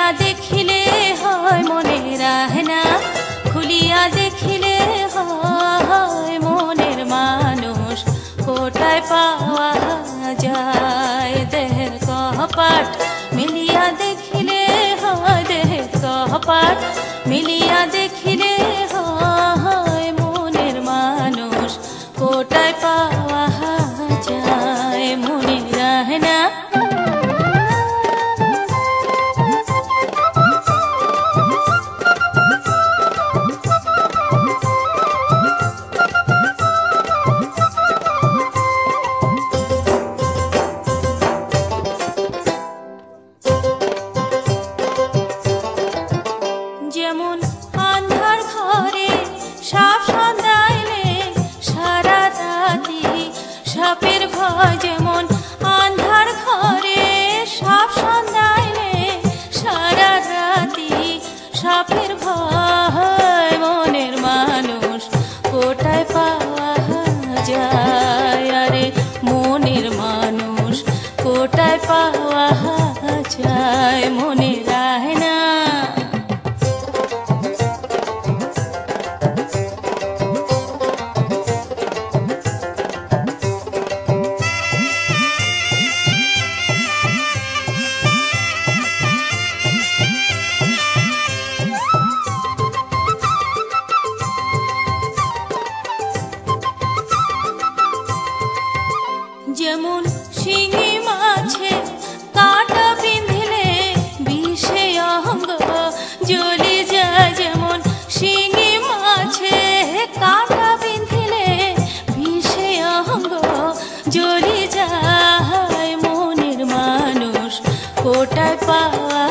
খুলিয়া দেখিলে হয় মনের আহনা, খুলিয়া দেখিলে হয় মনের মানুষ কোটায় পাওয়া যায়। দেহের কপাট মিলিয়া দেখিলে হয়, দেহের কপাট মিলিয়া দেখিলে হয় মনের মানুষ কোটায় পাওয়া যায় মনের আহনা। যেমন আন্ধার ঘরে সাপ সন্ধ্যাইলে সারা রাতি সাপের ভয়, যেমন আন্ধার ঘরে সাপ সন্ধ্যাইলে সারা রাতি সাপের ভয় মনের মানুষ কোটায় পাওয়া যায়। আরে মনের মানুষ কোটায় পাওয়া যায় মনের আহনা। যেমন শিঙি মাছে কাঁটা বিঁধিলে বিষে অঙ্গ জ্বলি যায়, যেমন শিঙি মাছে কাঁটা বিঁধিলে বিষে অঙ্গ জ্বলি যায় মনের মানুষ কোটায় পাওয়া